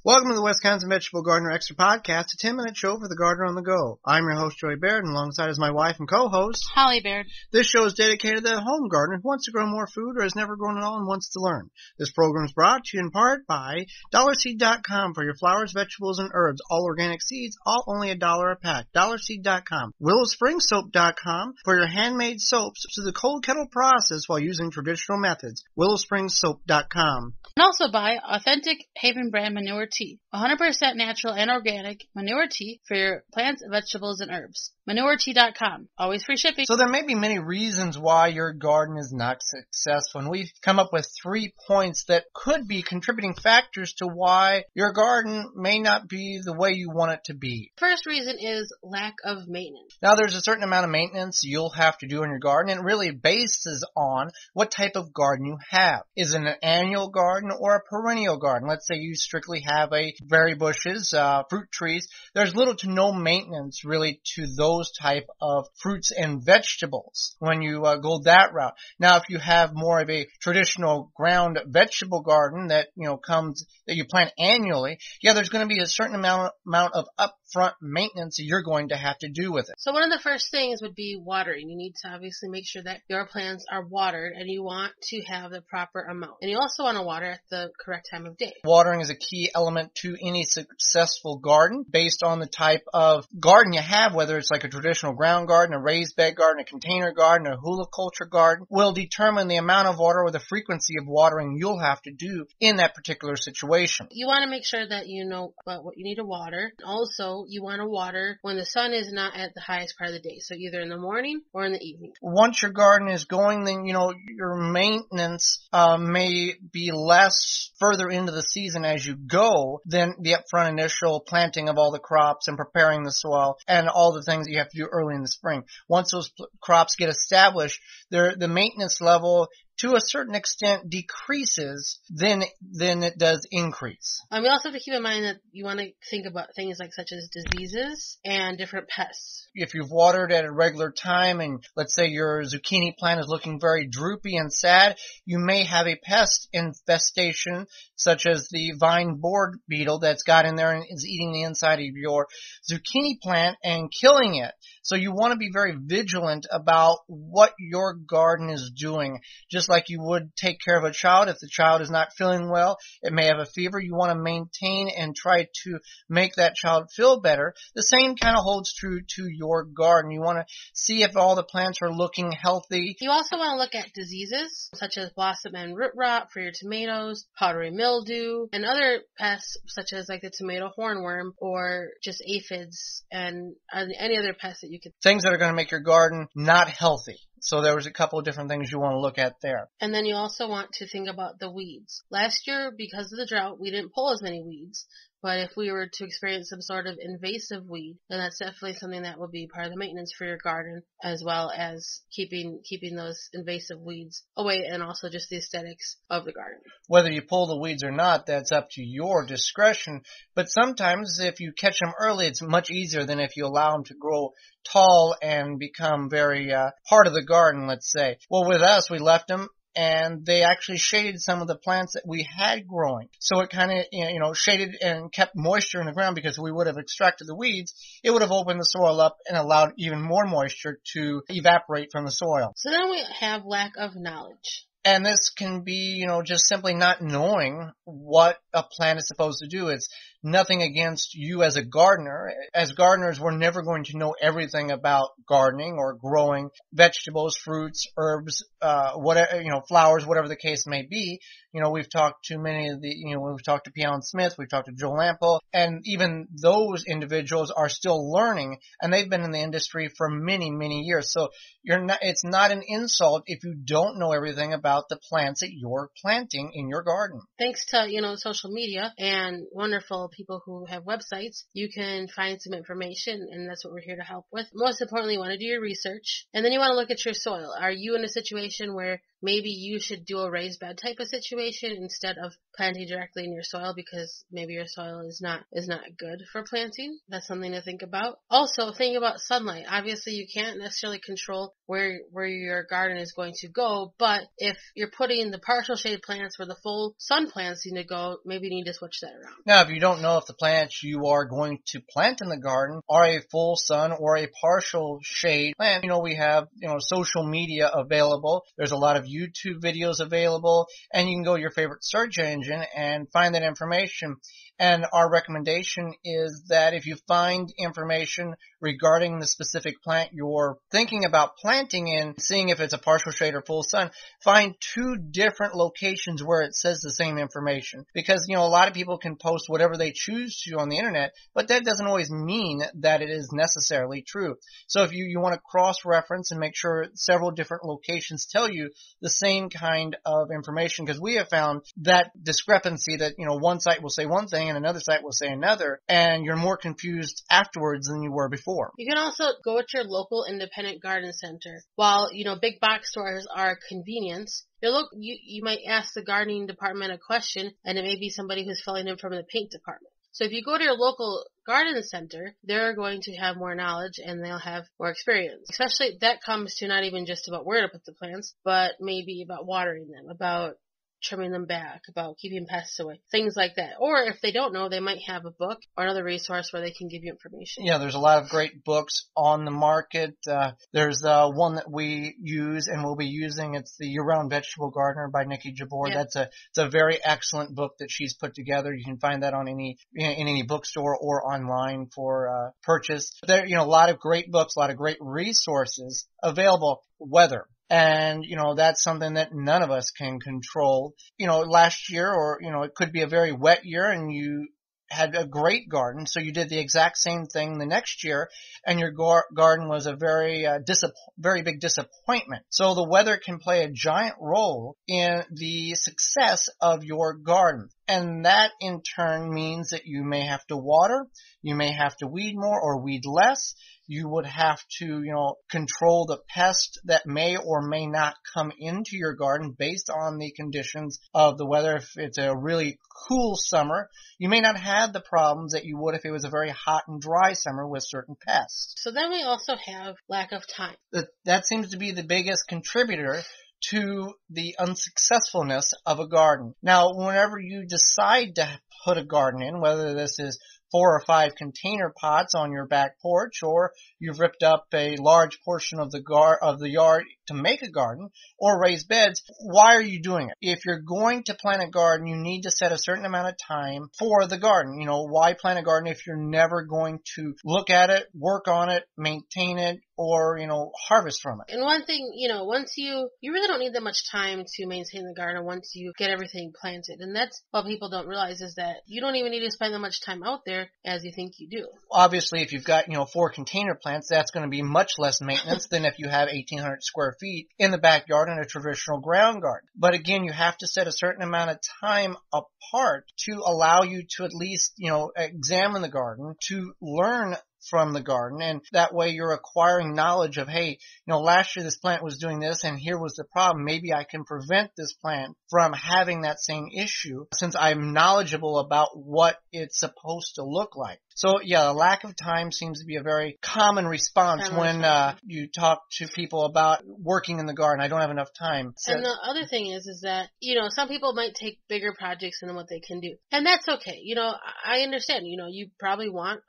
Welcome to the Wisconsin Vegetable Gardener Extra Podcast, a 10-minute show for the gardener on the go. I'm your host, Joey Baird, and alongside is my wife and co-host, Holly Baird. This show is dedicated to the home gardener who wants to grow more food or has never grown at all and wants to learn. This program is brought to you in part by DollarSeed.com for your flowers, vegetables, and herbs. All organic seeds, all only $1 a pack. DollarSeed.com. WillowSpringsSoap.com for your handmade soaps through the cold kettle process while using traditional methods. WillowSpringsSoap.com. And also by Authentic Haven Brand Manure Tea, 100% natural and organic manure tea for your plants, vegetables, and herbs. ManureTea.com. Always free shipping. So there may be many reasons why your garden is not successful, and we've come up with 3 points that could be contributing factors to why your garden may not be the way you want it to be. First reason is lack of maintenance. Now there's a certain amount of maintenance you'll have to do in your garden, and it really bases on what type of garden you have. Is it an annual garden or a perennial garden? Let's say you strictly have a berry bushes, fruit trees. There's little to no maintenance really to those type of fruits and vegetables when you go that route. Now, if you have more of a traditional ground vegetable garden that that you plant annually, there's going to be a certain amount of upfront maintenance that you're going to have to do with it. So one of the first things would be watering. You need to obviously make sure that your plants are watered, and you want to have the proper amount. And you also want to water at the correct time of day. Watering is a key element to any successful garden based on the type of garden you have, whether it's like a traditional ground garden, a raised bed garden, a container garden, a huliculture garden, will determine the amount of water or the frequency of watering you'll have to do in that particular situation. You want to make sure that you know what you need to water. Also, you want to water when the sun is not at the highest part of the day, so either in the morning or in the evening. Once your garden is going, then your maintenance may be less further into the season as you go than the upfront initial planting of all the crops and preparing the soil and all the things that you have to do early in the spring. Once those crops get established, the maintenance level to a certain extent decreases, then it does increase. We also have to keep in mind that you want to think about things such as diseases and different pests. If you've watered at a regular time and let's say your zucchini plant is looking very droopy and sad, you may have a pest infestation such as the vine board beetle that's got in there and is eating the inside of your zucchini plant and killing it. So you want to be very vigilant about what your garden is doing. Just like you would take care of a child. If the child is not feeling well, it may have a fever, you want to maintain and try to make that child feel better. The same kind of holds true to your garden. You want to see if all the plants are looking healthy. You also want to look at diseases such as blossom and root rot for your tomatoes, powdery mildew, and other pests such as the tomato hornworm or just aphids and any other pests that you could. Things that are going to make your garden not healthy. So there was a couple of different things you want to look at there. And then you also want to think about the weeds. Last year, because of the drought, we didn't pull as many weeds. But if we were to experience some sort of invasive weed, then that's definitely something that will be part of the maintenance for your garden, as well as keeping those invasive weeds away and also just the aesthetics of the garden. Whether you pull the weeds or not, that's up to your discretion. But sometimes if you catch them early, it's much easier than if you allow them to grow tall and become very part of the garden, let's say. Well, with us, we left them, and they actually shaded some of the plants that we had growing. So it kind of, shaded and kept moisture in the ground, because if we would have extracted the weeds, it would have opened the soil up and allowed even more moisture to evaporate from the soil. So then we have lack of knowledge. And this can be, just simply not knowing what a plant is supposed to do. It's nothing against you as a gardener. As gardeners, we're never going to know everything about gardening or growing vegetables, fruits, herbs, whatever, flowers, whatever the case may be. We've talked to many of we've talked to P. Allen Smith, we've talked to Joel Lampel, and even those individuals are still learning, and they've been in the industry for many, many years. So it's not an insult if you don't know everything about the plants that you're planting in your garden. Thanks to, social media and wonderful people who have websites, you can find some information, and that's what we're here to help with. Most importantly, you want to do your research, and then you want to look at your soil. Are you in a situation where maybe you should do a raised bed type of situation instead of planting directly in your soil, because maybe your soil is not good for planting? That's something to think about. Also, think about sunlight. Obviously, you can't necessarily control where your garden is going to go, but if you're putting the partial shade plants where the full sun plants need to go, maybe you need to switch that around. Now, if you don't know if the plants you are going to plant in the garden are a full sun or a partial shade plant, we have, social media available. There's a lot of YouTube videos available, and you can go to your favorite search engine and find that information. And our recommendation is that if you find information regarding the specific plant you're thinking about planting in, seeing if it's a partial shade or full sun, find 2 different locations where it says the same information. Because, a lot of people can post whatever they choose to on the internet, but that doesn't always mean that it is necessarily true. So if you want to cross-reference and make sure several different locations tell you the same kind of information, because we have found that discrepancy that, one site will say one thing and another site will say another, and you're more confused afterwards than you were before. You can also go to your local independent garden center. While, big box stores are convenience, you might ask the gardening department a question, and it may be somebody who's filling in from the paint department. So if you go to your local garden center, they're going to have more knowledge and they'll have more experience. Especially that comes to not even just about where to put the plants, but maybe about watering them, about trimming them back, about keeping pests away, things like that. Or if they don't know, they might have a book or another resource where they can give you information. Yeah, there's a lot of great books on the market. There's one that we use and we'll be using. It's the Year-Round Vegetable Gardener by Nikki Jabbour. Yeah. It's a very excellent book that she's put together. You can find that on in any bookstore or online for purchase. There, a lot of great books, a lot of great resources available. Weather. And, that's something that none of us can control. Last year or, it could be a very wet year and you had a great garden, so you did the exact same thing the next year, and your garden was a very big disappointment. So the weather can play a giant role in the success of your garden. And that in turn means that you may have to water, you may have to weed more or weed less. You would have to, control the pest that may or may not come into your garden based on the conditions of the weather. If it's a really cool summer, you may not have the problems that you would if it was a very hot and dry summer with certain pests. So then we also have lack of time. That seems to be the biggest contributor to the unsuccessfulness of a garden. Now, whenever you decide to put a garden in, whether this is 4 or 5 container pots on your back porch, or you've ripped up a large portion of the yard to make a garden, or raise beds, why are you doing it? If you're going to plant a garden, you need to set a certain amount of time for the garden. Why plant a garden if you're never going to look at it, work on it, maintain it, or, harvest from it? And one thing, once you really don't need that much time to maintain the garden once you get everything planted. And that's what people don't realize, is that you don't even need to spend that much time out there as you think you do. Obviously, if you've got, 4 container plants, that's going to be much less maintenance than if you have 1,800 square feet in the backyard in a traditional ground garden. But again, you have to set a certain amount of time apart to allow you to at least, examine the garden, to learn from the garden, and that way you're acquiring knowledge of, hey, last year this plant was doing this and here was the problem. Maybe I can prevent this plant from having that same issue since I'm knowledgeable about what it's supposed to look like. So yeah, a lack of time seems to be a very common response when you talk to people about working in the garden. I don't have enough time. So, and the other thing is that, some people might take bigger projects than what they can do. And that's okay. I understand, you probably want,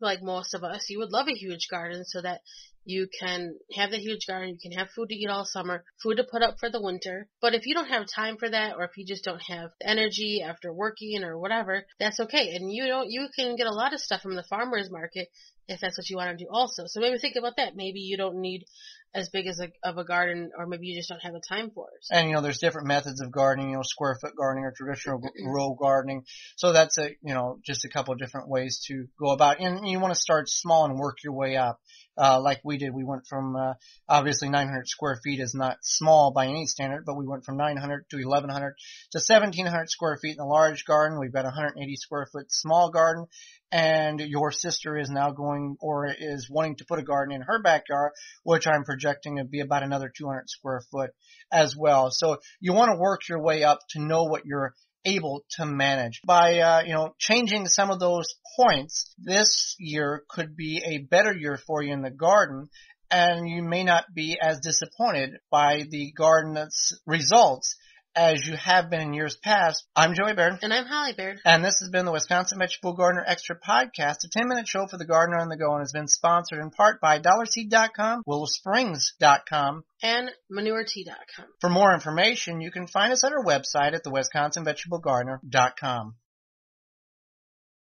like most of us, you would love a huge garden so that you can have the huge garden, you can have food to eat all summer, food to put up for the winter. But if you don't have time for that, or if you just don't have energy after working or whatever, that's okay. And you can get a lot of stuff from the farmer's market if that's what you want to do also. So maybe think about that. Maybe you don't need as big as of a garden, or maybe you just don't have the time for it. And, there's different methods of gardening, square foot gardening or traditional row gardening. So that's just a couple of different ways to go about it. And you want to start small and work your way up. Like we did, we went from, obviously 900 square feet is not small by any standard, but we went from 900 to 1100 to 1700 square feet in the large garden. We've got 180 square foot small garden. And your sister is now is wanting to put a garden in her backyard, which I'm projecting to be about another 200 square foot as well. So you want to work your way up to know what you're able to manage. By, changing some of those points, this year could be a better year for you in the garden and you may not be as disappointed by the garden's results as you have been in years past. I'm Joey Baird. And I'm Holly Baird. And this has been the Wisconsin Vegetable Gardener Extra Podcast, a 10-minute show for the gardener on the go, and has been sponsored in part by DollarSeed.com, WillowSprings.com, and ManureTea.com. For more information, you can find us at our website at theWisconsinVegetableGardener.com.